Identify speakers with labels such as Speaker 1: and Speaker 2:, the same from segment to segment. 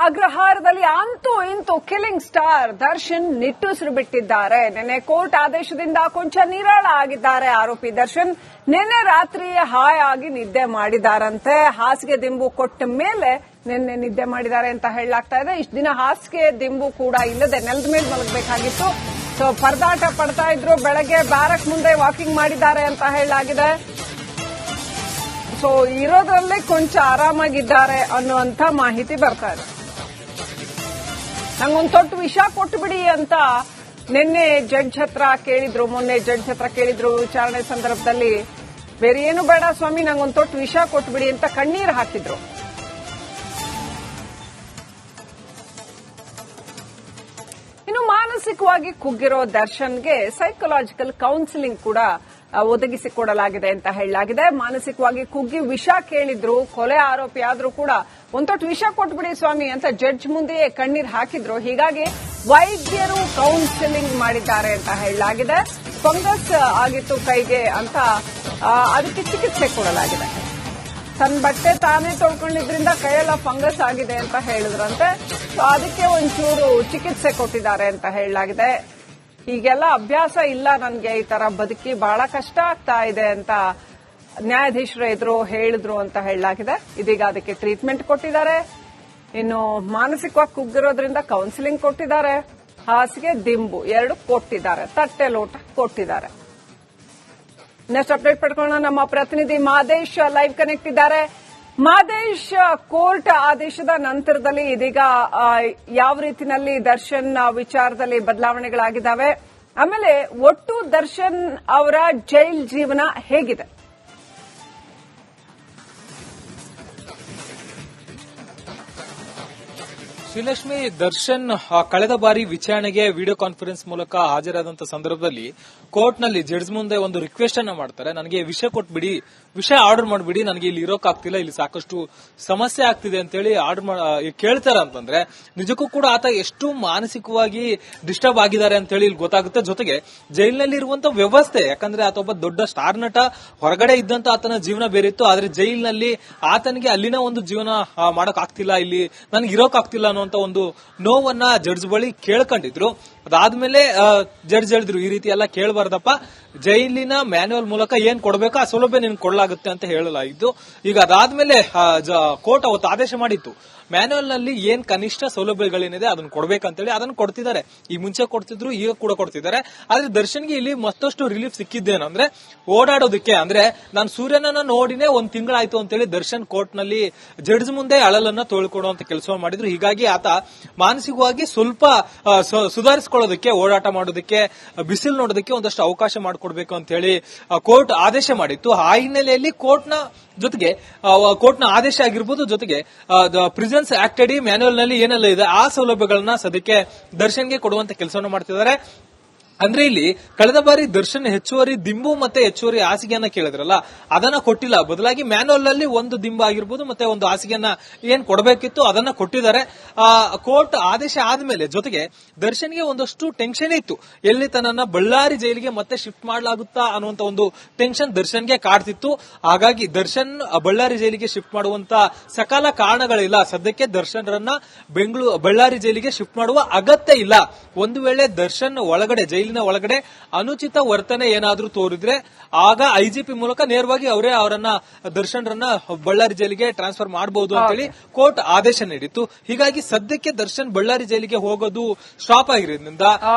Speaker 1: ಅಗ್ರಹಾರದಲ್ಲಿ ಅಂತೂ ಇಂತೂ killing star Darshan ನಿಟ್ಟುಸಿರು ಬಿಟ್ಟಿದ್ದಾರೆ. ನಿನ್ನೆ ಕೋರ್ಟ್ ಆದೇಶದಿಂದ ಕೊಂಚ ನಿರಾಳ ಆಗಿದ್ದಾರೆ ಆರೋಪಿ ದರ್ಶನ್. ನಿನ್ನೆ ರಾತ್ರಿ ಹಾಯಾಗಿ ನಿದ್ದೆ ಮಾಡಿದಾರಂತೆ. ಹಾಸಿಗೆ ದಿಂಬು ಕೊಟ್ಟ ಮೇಲೆ ನಿನ್ನೆ ನಿದ್ದೆ ಮಾಡಿದ್ದಾರೆ ಅಂತ ಹೇಳಲಾಗ್ತಾ ಇದೆ. ಇಷ್ಟು ದಿನ ಹಾಸಿಗೆ ದಿಂಬು ಕೂಡ ಇಲ್ಲದೆ ನೆಲದ ಮೇಲೆ ಮಲಗಬೇಕಾಗಿತ್ತು. ಸೊ ಪರದಾಟ ಪಡ್ತಾ ಇದ್ರು. ಬೆಳಗ್ಗೆ ಬ್ಯಾರಕ್ ಮುಂದೆ ವಾಕಿಂಗ್ ಮಾಡಿದ್ದಾರೆ ಅಂತ ಹೇಳಲಾಗಿದೆ. ಸೊ ಇರೋದ್ರಲ್ಲೇ ಕೊಂಚ ಆರಾಮಾಗಿದ್ದಾರೆ ಅನ್ನುವಂತ ಮಾಹಿತಿ ಬರ್ತಾ ಇದೆ. ನಂಗೊಂದು ತೊಟ್ಟು ವಿಷ ಕೊಟ್ಟುಬಿಡಿ ಅಂತ ನಿನ್ನೆ ಜಡ್ಜ್ ಹತ್ರ ಕೇಳಿದ್ರು, ಮೊನ್ನೆ ಜಡ್ಜ್ ಹತ್ರ ಕೇಳಿದ್ರು ವಿಚಾರಣೆ ಸಂದರ್ಭದಲ್ಲಿ. ಬೇರೆ ಏನು ಬೇಡ ಸ್ವಾಮಿ, ನಂಗೊಂದು ತೊಟ್ಟು ವಿಷ ಕೊಟ್ಟುಬಿಡಿ ಅಂತ ಕಣ್ಣೀರು ಹಾಕಿದ್ರು. ಇನ್ನು ಮಾನಸಿಕವಾಗಿ ಕುಗ್ಗಿರೋ ದರ್ಶನ್ಗೆ ಸೈಕಲಾಜಿಕಲ್ ಕೌನ್ಸಿಲಿಂಗ್ ಕೂಡ ಒದಗಿಸಿಕೊಡಲಾಗಿದೆ ಅಂತ ಹೇಳಲಾಗಿದೆ. ಮಾನಸಿಕವಾಗಿ ಕುಗ್ಗಿ ವಿಷ ಕೇಳಿದ್ರು, ಕೊಲೆ ಆರೋಪಿ ಆದ್ರೂ ಕೂಡ ಒಂದೊಟ್ಟು ವಿಷ ಕೊಟ್ಬಿಡಿ ಸ್ವಾಮಿ ಅಂತ ಜಡ್ಜ್ ಮುಂದೆಯೇ ಕಣ್ಣೀರು ಹಾಕಿದ್ರು. ಹೀಗಾಗಿ ವೈದ್ಯರು ಕೌನ್ಸಿಲಿಂಗ್ ಮಾಡಿದ್ದಾರೆ ಅಂತ ಹೇಳಲಾಗಿದೆ. ಫಂಗಸ್ ಆಗಿತ್ತು ಕೈಗೆ ಅಂತ ಅದಕ್ಕೆ ಚಿಕಿತ್ಸೆ ಕೊಡಲಾಗಿದೆ. ತನ್ನ ಬಟ್ಟೆ ತಾನೇ ತೊಳ್ಕೊಂಡಿದ್ರಿಂದ ಕೈಯೆಲ್ಲ ಫಂಗಸ್ ಆಗಿದೆ ಅಂತ ಹೇಳಿದ್ರಂತೆ. ಅದಕ್ಕೆ ಒಂಚೂರು ಚಿಕಿತ್ಸೆ ಕೊಟ್ಟಿದ್ದಾರೆ ಅಂತ ಹೇಳಲಾಗಿದೆ. ಹೀಗೆಲ್ಲ ಅಭ್ಯಾಸ ಇಲ್ಲ ನನಗೆ, ಈ ತರ ಬದುಕಿ ಬಹಳ ಕಷ್ಟ ಆಗ್ತಾ ಇದೆ ಅಂತ ನ್ಯಾಯಾಧೀಶರ ಎದುರು ಹೇಳಿದ್ರು ಅಂತ ಹೇಳಲಾಗಿದೆ. ಇದೀಗ ಅದಕ್ಕೆ ಟ್ರೀಟ್ಮೆಂಟ್ ಕೊಟ್ಟಿದ್ದಾರೆ. ಇನ್ನು ಮಾನಸಿಕವಾಗಿ ಕುಗ್ಗಿರೋದ್ರಿಂದ ಕೌನ್ಸಿಲಿಂಗ್ ಕೊಟ್ಟಿದ್ದಾರೆ. ಹಾಸಿಗೆ ದಿಂಬು 2 ಕೊಟ್ಟಿದ್ದಾರೆ, ತಟ್ಟೆ ಲೋಟ ಕೊಟ್ಟಿದ್ದಾರೆ. ನೆಕ್ಸ್ಟ್ ಅಪ್ಡೇಟ್ ಪಡ್ಕೊಳ್ಳೋಣ. ನಮ್ಮ ಪ್ರತಿನಿಧಿ ಮಾದೇಶ್ ಲೈವ್ ಕನೆಕ್ಟ್ ಇದ್ದಾರೆ. ಮಾದೇಶ್, ಕೋರ್ಟ್ ಆದೇಶದ ನಂತರದಲ್ಲಿ ಇದೀಗ ಯಾವ ರೀತಿನಲ್ಲಿ ದರ್ಶನ್ ವಿಚಾರದಲ್ಲಿ ಬದಲಾವಣೆಗಳಾಗಿದ್ದಾವೆ, ಆಮೇಲೆ ಒಟ್ಟು ದರ್ಶನ್ ಅವರ ಜೈಲ್ ಜೀವನ ಹೇಗಿದೆ?
Speaker 2: ಶ್ರೀಲಕ್ಷ್ಮಿ, ದರ್ಶನ್ ಕಳೆದ ಬಾರಿ ವಿಚಾರಣೆಗೆ ವಿಡಿಯೋ ಕಾನ್ಫರೆನ್ಸ್ ಮೂಲಕ ಹಾಜರಾದಂತಹ ಸಂದರ್ಭದಲ್ಲಿ ಕೋರ್ಟ್ನಲ್ಲಿ ಜಡ್ಜ್ ಮುಂದೆ ಒಂದು ರಿಕ್ವೆಸ್ಟ್ ಅನ್ನ ಮಾಡ್ತಾರೆ. ನನಗೆ ವಿಷಯ ಕೊಟ್ಬಿಡಿ, ವಿಷಯ ಆರ್ಡರ್ ಮಾಡ್ಬಿಡಿ, ನನಗೆ ಇಲ್ಲಿ ಇರೋಕ್ಕಾಗ್ತಿಲ್ಲ, ಇಲ್ಲಿ ಸಾಕಷ್ಟು ಸಮಸ್ಯೆ ಆಗ್ತಿದೆ ಅಂತೇಳಿ ಆರ್ಡರ್ ಕೇಳ್ತಾರೆ. ಅಂತಂದ್ರೆ ನಿಜಕ್ಕೂ ಕೂಡ ಆತ ಎಷ್ಟು ಮಾನಸಿಕವಾಗಿ ಡಿಸ್ಟರ್ಬ್ ಆಗಿದ್ದಾರೆ ಅಂತೇಳಿ ಇಲ್ಲಿ ಗೊತ್ತಾಗುತ್ತೆ. ಜೊತೆಗೆ ಜೈಲಿನಲ್ಲಿ ಇರುವಂತಹ ವ್ಯವಸ್ಥೆ, ಯಾಕಂದ್ರೆ ಆತ ಒಬ್ಬ ದೊಡ್ಡ ಸ್ಟಾರ್ ನಟ, ಹೊರಗಡೆ ಇದ್ದಂತ ಆತನ ಜೀವನ ಬೇರೆ ಇತ್ತು. ಆದ್ರೆ ಜೈಲಿನಲ್ಲಿ ಆತನಿಗೆ ಅಲ್ಲಿನ ಒಂದು ಜೀವನ ಮಾಡಕ್ ಆಗ್ತಿಲ್ಲ, ಇಲ್ಲಿ ನನಗೆ ಇರೋಕ್ಕಾಗ್ತಿಲ್ಲ ಅನ್ನೋ ಒಂದು ನೋವನ್ನ ಜಡ್ಜ್ ಬಳಿ ಕೇಳ್ಕೊಂಡಿದ್ರು. ಅದಾದ್ಮೇಲೆ ಜಡ್ಜ್ ಹೇಳಿದ್ರು, ಈ ರೀತಿ ಎಲ್ಲ ಕೇಳಬಾರ್ದಪ್ಪ, ಜೈಲಿನ ಮ್ಯಾನ್ಯುವಲ್ ಮೂಲಕ ಏನ್ ಕೊಡಬೇಕು ಆ ಸೌಲಭ್ಯ ನಿನ್ಗೆ ಕೊಡಲಾಗುತ್ತೆ ಅಂತ ಹೇಳಲಾಗಿದ್ದು. ಈಗ ಅದಾದ್ಮೇಲೆ ಕೋರ್ಟ್ ಅವತ್ತು ಆದೇಶ ಮಾಡಿತ್ತು, ಮ್ಯಾನ್ಯುವಲ್ ನಲ್ಲಿ ಏನ್ ಕನಿಷ್ಠ ಸೌಲಭ್ಯಗಳೇನಿದೆ ಅದನ್ನ ಕೊಡ್ಬೇಕಂತೇಳಿ. ಅದನ್ನ ಕೊಡ್ತಿದ್ದಾರೆ. ಈ ಮುಂಚೆ ಕೊಡ್ತಿದ್ರು, ಈಗ ಕೂಡ ಕೊಡ್ತಿದ್ದಾರೆ. ಆದ್ರೆ ದರ್ಶನ್ಗೆ ಇಲ್ಲಿ ಮತ್ತಷ್ಟು ರಿಲೀಫ್ ಸಿಕ್ಕಿದ್ದೇನಂದ್ರೆ ಓಡಾಡೋದಕ್ಕೆ. ಅಂದ್ರೆ ನಾನು ಸೂರ್ಯನನ್ನ ನೋಡಿನೇ 1 ತಿಂಗಳಾಯ್ತು ಅಂತೇಳಿ ದರ್ಶನ್ ಕೋರ್ಟ್ ನಲ್ಲಿ ಜಡ್ಜ್ ಮುಂದೆ ಅಳಲನ್ನ ತೊಳ್ಕೊಡುವಂತ ಕೆಲಸ ಮಾಡಿದ್ರು. ಹೀಗಾಗಿ ಆತ ಮಾನಸಿಕವಾಗಿ ಸ್ವಲ್ಪ ಸುಧಾರಿಸಿಕೊಳ್ಳೋದಕ್ಕೆ, ಓಡಾಟ ಮಾಡೋದಕ್ಕೆ, ಬಿಸಿಲು ನೋಡೋದಕ್ಕೆ ಒಂದಷ್ಟು ಅವಕಾಶ ಮಾಡಿಕೊಡ್ಬೇಕು ಅಂತ ಹೇಳಿ ಕೋರ್ಟ್ ಆದೇಶ ಮಾಡಿತ್ತು. ಆ ಹಿನ್ನೆಲೆಯಲ್ಲಿ ಕೋರ್ಟ್ನ ಆದೇಶ ಆಗಿರ್ಬೋದು, ಜೊತೆಗೆ ಪ್ರಿಸನ್ಸ್ ಆಕ್ಟ್ ಅಡಿ ಮ್ಯಾನ್ಯುವಲ್ ನಲ್ಲಿ ಏನೆಲ್ಲ ಇದೆ ಆ ಸೌಲಭ್ಯಗಳನ್ನ ಸದ್ಯಕ್ಕೆ ದರ್ಶನ್ಗೆ ಕೊಡುವಂತ ಕೆಲಸವನ್ನು ಮಾಡ್ತಿದ್ದಾರೆ. ಅಂದ್ರೆ ಇಲ್ಲಿ ಕಳೆದ ಬಾರಿ ದರ್ಶನ್ ಹೆಚ್ಚುವರಿ ದಿಂಬು ಮತ್ತೆ ಹೆಚ್ಚುವರಿ ಹಾಸಿಗೆಯನ್ನ ಕೇಳಿದ್ರಲ್ಲ, ಅದನ್ನ ಕೊಟ್ಟಿಲ್ಲ. ಬದಲಾಗಿ ಮ್ಯಾನ್ಯುವಲ್ ನಲ್ಲಿ 1 ದಿಂಬು ಆಗಿರ್ಬೋದು ಮತ್ತೆ 1 ಹಾಸಿಗೆಯನ್ನ ಏನ್ ಕೊಡಬೇಕಿತ್ತು ಅದನ್ನ ಕೊಟ್ಟಿದ್ದಾರೆ. ಕೋರ್ಟ್ ಆದೇಶ ಆದ್ಮೇಲೆ ಜೊತೆಗೆ ದರ್ಶನ್ಗೆ ಒಂದಷ್ಟು ಟೆನ್ಷನ್ ಇತ್ತು, ಎಲ್ಲಿ ತನ್ನನ್ನ ಬಳ್ಳಾರಿ ಜೈಲಿಗೆ ಮತ್ತೆ ಶಿಫ್ಟ್ ಮಾಡಲಾಗುತ್ತಾ ಅನ್ನುವಂತ ಒಂದು ಟೆನ್ಷನ್ ದರ್ಶನ್ಗೆ ಕಾಡ್ತಿತ್ತು. ಹಾಗಾಗಿ ದರ್ಶನ್ ಬಳ್ಳಾರಿ ಜೈಲಿಗೆ ಶಿಫ್ಟ್ ಮಾಡುವಂತ ಸಕಾಲ ಕಾರಣಗಳಿಲ್ಲ. ಸದ್ಯಕ್ಕೆ ದರ್ಶನ್ ರನ್ನ ಬಳ್ಳಾರಿ ಜೈಲಿಗೆ ಶಿಫ್ಟ್ ಮಾಡುವ ಅಗತ್ಯ ಇಲ್ಲ. ಒಂದು ವೇಳೆ ದರ್ಶನ್ ಜೈಲಿನ ಒಳಗಡೆ ಅನುಚಿತ ವರ್ತನೆ ಏನಾದ್ರೂ ತೋರಿದ್ರೆ ಆಗ ಐಜಿಪಿ ಮೂಲಕ ನೇರವಾಗಿ ಅವರನ್ನ ದರ್ಶನ್ ರನ್ನ ಬಳ್ಳಾರಿ ಜೈಲಿಗೆ ಟ್ರಾನ್ಸ್ಫರ್ ಮಾಡಬಹುದು ಅಂತೇಳಿ ಕೋರ್ಟ್ ಆದೇಶ ನೀಡಿತ್ತು. ಹೀಗಾಗಿ ಸದ್ಯಕ್ಕೆ ದರ್ಶನ್ ಬಳ್ಳಾರಿ ಜೈಲಿಗೆ ಹೋಗೋದು ಸ್ಟಾಪ್ ಆಗಿರೋದ್ರಿಂದ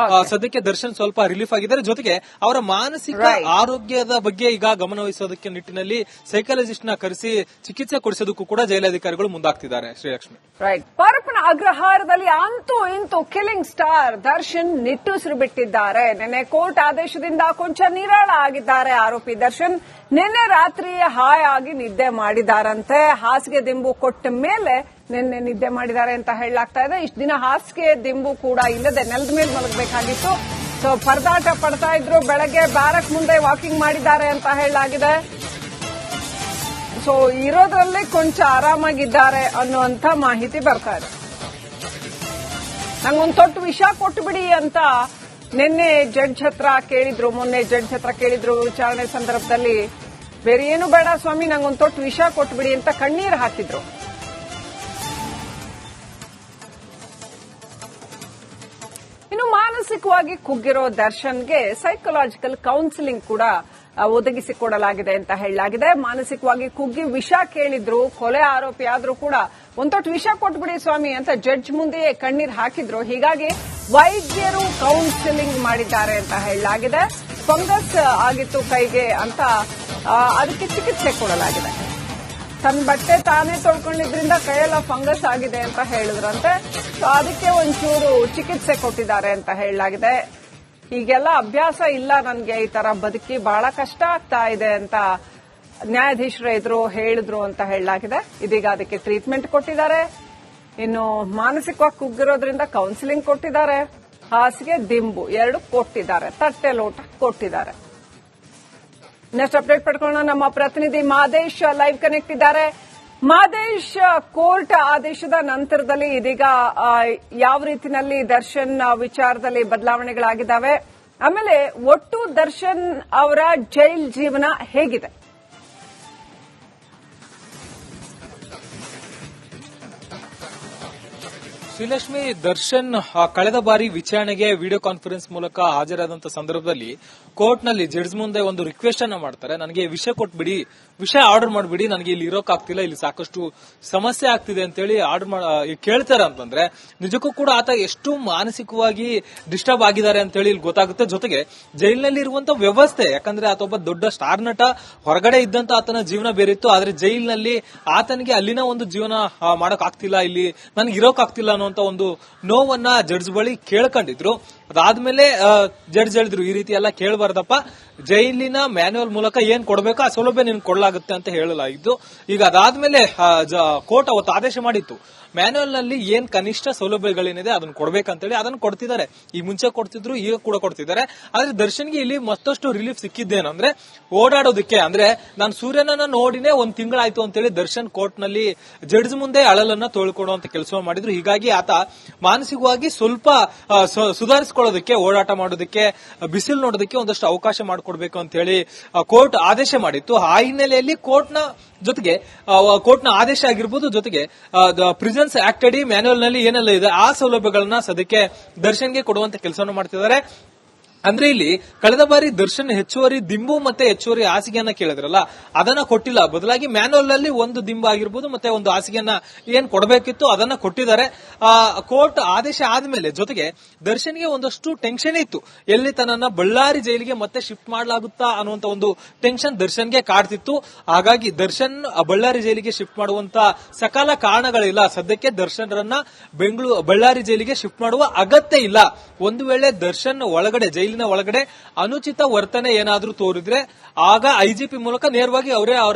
Speaker 2: ಸದ್ಯಕ್ಕೆ ದರ್ಶನ್ ಸ್ವಲ್ಪ ರಿಲೀಫ್ ಆಗಿದ್ದಾರೆ. ಜೊತೆಗೆ ಅವರ ಮಾನಸಿಕ ಆರೋಗ್ಯದ ಬಗ್ಗೆ ಈಗ ಗಮನ ವಹಿಸೋದಕ್ಕೆ ನಿಟ್ಟಿನಲ್ಲಿ ಸೈಕಾಲಜಿಸ್ಟ್ ನ ಕರೆಸಿ ಚಿಕಿತ್ಸೆ ಕೊಡಿಸೋದಕ್ಕೂ ಕೂಡ ಜೈಲಾಧಿಕಾರಿಗಳು ಮುಂದಾಗ್ತಿದ್ದಾರೆ. ಶ್ರೀಲಕ್ಷ್ಮಿ,
Speaker 1: ಪರಪ್ಪನ ಅಗ್ರಹಾರದಲ್ಲಿ ಅಂತೂ ಇಂತೂ ಕಿಲ್ಲಿಂಗ್ ಸ್ಟಾರ್ ದರ್ಶನ್ ನಿಟ್ಟುಸಿರು ಬಿಟ್ಟಿದ್ದಾರೆ. ನಿನ್ನೆ ಕೋರ್ಟ್ ಆದೇಶದಿಂದ ಕೊಂಚ ನಿರಾಳ ಆಗಿದ್ದಾರೆ ಆರೋಪಿ ದರ್ಶನ್. ನಿನ್ನೆ ರಾತ್ರಿ ಹಾಯಾಗಿ ನಿದ್ದೆ ಮಾಡಿದಾರಂತೆ. ಹಾಸಿಗೆ ದಿಂಬು ಕೊಟ್ಟ ಮೇಲೆ ನಿನ್ನೆ ನಿದ್ದೆ ಮಾಡಿದ್ದಾರೆ ಅಂತ ಹೇಳಲಾಗ್ತಾ ಇದೆ. ಇಷ್ಟು ದಿನ ಹಾಸಿಗೆ ದಿಂಬು ಕೂಡ ಇಲ್ಲದೆ ನೆಲದ ಮೇಲೆ ಮಲಗಬೇಕಾಗಿತ್ತು. ಸೊ ಪರದಾಟ ಪಡ್ತಾ ಇದ್ರು. ಬೆಳಗ್ಗೆ ಬ್ಯಾರಕ್ ಮುಂದೆ ವಾಕಿಂಗ್ ಮಾಡಿದ್ದಾರೆ ಅಂತ ಹೇಳಲಾಗಿದೆ. ಸೊ ಇರೋದ್ರಲ್ಲೇ ಕೊಂಚ ಆರಾಮಾಗಿದ್ದಾರೆ ಅನ್ನುವಂತ ಮಾಹಿತಿ ಬರ್ತಾ ಇದೆ. ನಂಗೊಂದು ತೊಟ್ಟು ವಿಷ ಕೊಟ್ಟುಬಿಡಿ ಅಂತ ನಿನ್ನೆ ಜಡ್ಜ್ ಹತ್ರ ಕೇಳಿದ್ರು, ಮೊನ್ನೆ ಜಡ್ಜ್ ಹತ್ರ ಕೇಳಿದ್ರು ವಿಚಾರಣೆ ಸಂದರ್ಭದಲ್ಲಿ. ಬೇರೆ ಏನು ಬೇಡ ಸ್ವಾಮಿ, ನಂಗೊಂದು ತೊಟ್ಟು ವಿಷ ಕೊಟ್ಬಿಡಿ ಅಂತ ಕಣ್ಣೀರು ಹಾಕಿದ್ರು. ಮಾನಸಿಕವಾಗಿ ಕುಗ್ಗಿರೋ ದರ್ಶನ್ಗೆ ಸೈಕಲಾಜಿಕಲ್ ಕೌನ್ಸಿಲಿಂಗ್ ಕೂಡ ಒದಗಿಸಿಕೊಡಲಾಗಿದೆ ಅಂತ ಹೇಳಲಾಗಿದೆ. ಮಾನಸಿಕವಾಗಿ ಕುಗ್ಗಿ ವಿಷ ಕೇಳಿದ್ರು, ಕೊಲೆ ಆರೋಪಿ ಆದ್ರೂ ಕೂಡ ಒಂದೊಟ್ಟು ವಿಷ ಕೊಟ್ಬಿಡಿ ಸ್ವಾಮಿ ಅಂತ ಜಡ್ಜ್ ಮುಂದೆಯೇ ಕಣ್ಣೀರ್ ಹಾಕಿದ್ರು. ಹೀಗಾಗಿ ವೈದ್ಯರು ಕೌನ್ಸಿಲಿಂಗ್ ಮಾಡಿದ್ದಾರೆ ಅಂತ ಹೇಳಲಾಗಿದೆ. ಫಂಗಸ್ ಆಗಿತ್ತು ಕೈಗೆ ಅಂತ ಅದಕ್ಕೆ ಚಿಕಿತ್ಸೆ ಕೊಡಲಾಗಿದೆ. ತನ್ನ ಬಟ್ಟೆ ತಾನೇ ತೊಳ್ಕೊಂಡಿದ್ರಿಂದ ಕೈಯೆಲ್ಲ ಫಂಗಸ್ ಆಗಿದೆ ಅಂತ ಹೇಳಿದ್ರಂತೆ. ಅದಕ್ಕೆ ಒಂಚೂರು ಚಿಕಿತ್ಸೆ ಕೊಟ್ಟಿದ್ದಾರೆ ಅಂತ ಹೇಳಲಾಗಿದೆ. ಹೀಗೆಲ್ಲ ಅಭ್ಯಾಸ ಇಲ್ಲ ನನಗೆ, ಈ ತರ ಬದುಕಿ ಬಹಳ ಕಷ್ಟ ಆಗ್ತಾ ಇದೆ ಅಂತ ನ್ಯಾಯಾಧೀಶರ ಎದುರು ಹೇಳಿದ್ರು ಅಂತ ಹೇಳಲಾಗಿದೆ. ಇದೀಗ ಅದಕ್ಕೆ ಟ್ರೀಟ್ಮೆಂಟ್ ಕೊಟ್ಟಿದ್ದಾರೆ. ಇನ್ನು ಮಾನಸಿಕವಾಗಿ ಕುಗ್ಗಿರೋದ್ರಿಂದ ಕೌನ್ಸಿಲಿಂಗ್ ಕೊಟ್ಟಿದ್ದಾರೆ. ಹಾಸಿಗೆ ದಿಂಬು 2 ಕೊಟ್ಟಿದ್ದಾರೆ, ತಟ್ಟೆ ಲೋಟ ಕೊಟ್ಟಿದ್ದಾರೆ. ನೆಕ್ಸ್ಟ್ ಅಪ್ಡೇಟ್ ಪಡ್ಕೊಳ್ಳೋಣ. ನಮ್ಮ ಪ್ರತಿನಿಧಿ ಮಾದೇಶ್ ಲೈವ್ ಕನೆಕ್ಟ್ ಇದ್ದಾರೆ. ಮಾದೇಶ್, ಕೋರ್ಟ್ ಆದೇಶದ ನಂತರದಲ್ಲಿ ಇದೀಗ ಯಾವ ರೀತಿನಲ್ಲಿ ದರ್ಶನ್ ವಿಚಾರದಲ್ಲಿ ಬದಲಾವಣೆಗಳಾಗಿದ್ದಾವೆ, ಆಮೇಲೆ ಒಟ್ಟು ದರ್ಶನ್ ಅವರ ಜೈಲ್ ಜೀವನ ಹೇಗಿದೆ?
Speaker 2: ಶ್ರೀಲಕ್ಷ್ಮಿ, ದರ್ಶನ್ ಕಳೆದ ಬಾರಿ ವಿಚಾರಣೆಗೆ ವಿಡಿಯೋ ಕಾನ್ಫರೆನ್ಸ್ ಮೂಲಕ ಹಾಜರಾದಂತ ಸಂದರ್ಭದಲ್ಲಿ ಕೋರ್ಟ್ ನಲ್ಲಿ ಜಡ್ಜ್ ಮುಂದೆ ಒಂದು ರಿಕ್ವೆಸ್ಟ್ ಅನ್ನ ಮಾಡ್ತಾರೆ. ನನಗೆ ವಿಷ ಕೊಟ್ಬಿಡಿ, ವಿಷ ಆರ್ಡರ್ ಮಾಡ್ಬಿಡಿ, ನನಗೆ ಇಲ್ಲಿ ಇರೋಕ್ ಆಗ್ತಿಲ್ಲ, ಇಲ್ಲಿ ಸಾಕಷ್ಟು ಸಮಸ್ಯೆ ಆಗ್ತಿದೆ ಅಂತೇಳಿ ಕೇಳ್ತಾರೆ. ಅಂತಂದ್ರೆ ನಿಜಕ್ಕೂ ಕೂಡ ಆತ ಎಷ್ಟು ಮಾನಸಿಕವಾಗಿ ಡಿಸ್ಟರ್ಬ್ ಆಗಿದ್ದಾರೆ ಅಂತೇಳಿ ಇಲ್ಲಿ ಗೊತ್ತಾಗುತ್ತೆ. ಜೊತೆಗೆ ಜೈಲಿನಲ್ಲಿ ಇರುವಂತ ವ್ಯವಸ್ಥೆ, ಯಾಕಂದ್ರೆ ಆತ ಒಬ್ಬ ದೊಡ್ಡ ಸ್ಟಾರ್ ನಟ, ಹೊರಗಡೆ ಇದ್ದಂತ ಆತನ ಜೀವನ ಬೇರಿತ್ತು. ಆದ್ರೆ ಜೈಲಿನಲ್ಲಿ ಆತನಿಗೆ ಅಲ್ಲಿನ ಒಂದು ಜೀವನ ಮಾಡಕ್ ಆಗ್ತಿಲ್ಲ, ಇಲ್ಲಿ ನನಗೆ ಇರೋಕ್ ಆಗ್ತಿಲ್ಲ ಅನ್ನೋ ಒಂದು ನೋವನ್ನ ಜಡ್ಜ್ ಬಳಿ ಕೇಳ್ಕೊಂಡಿದ್ರು. ಅದಾದ್ಮೇಲೆ ಜಡ್ಜ್ ಹೇಳಿದ್ರು, ಈ ರೀತಿ ಎಲ್ಲ ಕೇಳಬಾರ್ದಪ್ಪ, ಜೈಲಿನ ಮ್ಯಾನ್ಯುವಲ್ ಮೂಲಕ ಏನ್ ಕೊಡಬೇಕು ಆ ಸೌಲಭ್ಯ ನಿನ್ ಕೊಡಲಾಗುತ್ತೆ ಅಂತ ಹೇಳಲಾಗಿದ್ದು. ಈಗ ಅದಾದ್ಮೇಲೆ ಕೋರ್ಟ್ ಅವತ್ತು ಆದೇಶ ಮಾಡಿತ್ತು, ಮ್ಯಾನ್ಯುವಲ್ ನಲ್ಲಿ ಏನ್ ಕನಿಷ್ಠ ಸೌಲಭ್ಯಗಳೇನಿದೆ ಅದನ್ನ ಕೊಡ್ಬೇಕಂತೇಳಿ ಅದನ್ನ ಕೊಡ್ತಿದ್ದಾರೆ. ಈ ಮುಂಚೆ ಕೊಡ್ತಿದ್ರು, ಈಗ ಕೂಡ ಕೊಡ್ತಿದ್ದಾರೆ. ಆದ್ರೆ ದರ್ಶನ್ಗೆ ಇಲ್ಲಿ ಮತ್ತಷ್ಟು ರಿಲೀಫ್ ಸಿಕ್ಕಿದ್ದೇನಂದ್ರೆ ಓಡಾಡೋದಕ್ಕೆ. ಅಂದ್ರೆ ನಾನು ಸೂರ್ಯನನ್ನ ನೋಡಿನೇ 1 ತಿಂಗಳಾಯ್ತು ಅಂತೇಳಿ ದರ್ಶನ್ ಕೋರ್ಟ್ ನಲ್ಲಿ ಜಡ್ಜ್ ಮುಂದೆ ಅಳಲನ್ನ ತೊಳ್ಕೊಡುವಂತ ಕೆಲಸ ಮಾಡಿದ್ರು. ಹೀಗಾಗಿ ಆತ ಮಾನಸಿಕವಾಗಿ ಸ್ವಲ್ಪ ಸುಧಾರಿಸಿಕೊಳ್ಳೋದಕ್ಕೆ, ಓಡಾಟ ಮಾಡೋದಕ್ಕೆ, ಬಿಸಿಲು ನೋಡೋದಕ್ಕೆ ಒಂದಷ್ಟು ಅವಕಾಶ ಮಾಡಿಕೊಡ್ಬೇಕು ಅಂತ ಹೇಳಿ ಕೋರ್ಟ್ ಆದೇಶ ಮಾಡಿತ್ತು. ಆ ಹಿನ್ನೆಲೆಯಲ್ಲಿ ಕೋರ್ಟ್ನ ಆದೇಶ ಆಗಿರ್ಬೋದು, ಜೊತೆಗೆ ಪ್ರಿಸನ್ಸ್ ಆಕ್ಟ್ ಅಡಿ ಮ್ಯಾನ್ಯುವಲ್ ನಲ್ಲಿ ಏನೆಲ್ಲ ಇದೆ ಆ ಸೌಲಭ್ಯಗಳನ್ನ ಸದ್ಯಕ್ಕೆ ದರ್ಶನ್ಗೆ ಕೊಡುವಂತ ಕೆಲಸವನ್ನು ಮಾಡ್ತಿದ್ದಾರೆ. ಅಂದ್ರೆ ಇಲ್ಲಿ ಕಳೆದ ಬಾರಿ ದರ್ಶನ್ ಹೆಚ್ಚುವರಿ ದಿಂಬು ಮತ್ತೆ ಹೆಚ್ಚುವರಿ ಹಾಸಿಗೆಯನ್ನ ಕೇಳಿದ್ರಲ್ಲ, ಅದನ್ನ ಕೊಟ್ಟಿಲ್ಲ. ಬದಲಾಗಿ ಮ್ಯಾನ್ಯುವಲ್ ನಲ್ಲಿ 1 ದಿಂಬು ಆಗಿರ್ಬೋದು ಮತ್ತೆ 1 ಹಾಸಿಗೆಯನ್ನ ಏನ್ ಕೊಡಬೇಕಿತ್ತು ಅದನ್ನ ಕೊಟ್ಟಿದ್ದಾರೆ. ಕೋರ್ಟ್ ಆದೇಶ ಆದ್ಮೇಲೆ ಜೊತೆಗೆ ದರ್ಶನ್ಗೆ ಒಂದಷ್ಟು ಟೆನ್ಷನ್ ಇತ್ತು, ಎಲ್ಲಿ ತನ್ನನ್ನ ಬಳ್ಳಾರಿ ಜೈಲಿಗೆ ಮತ್ತೆ ಶಿಫ್ಟ್ ಮಾಡಲಾಗುತ್ತಾ ಅನ್ನುವಂತ ಒಂದು ಟೆನ್ಷನ್ ದರ್ಶನ್ಗೆ ಕಾಡ್ತಿತ್ತು. ಹಾಗಾಗಿ ದರ್ಶನ್ ಬಳ್ಳಾರಿ ಜೈಲಿಗೆ ಶಿಫ್ಟ್ ಮಾಡುವಂತ ಸಕಾಲ ಕಾರಣಗಳಿಲ್ಲ. ಸದ್ಯಕ್ಕೆ ದರ್ಶನ್ರನ್ನ ಬಳ್ಳಾರಿ ಜೈಲಿಗೆ ಶಿಫ್ಟ್ ಮಾಡುವ ಅಗತ್ಯ ಇಲ್ಲ. ಒಂದು ವೇಳೆ ದರ್ಶನ್ ಜೈಲಿನ ಒಳಗಡೆ ಅನುಚಿತ ವರ್ತನೆ ಏನಾದ್ರೂ ತೋರಿದ್ರೆ ಆಗ ಐಜಿಪಿ ಮೂಲಕ ನೇರವಾಗಿ ಅವರೇ ಅವರ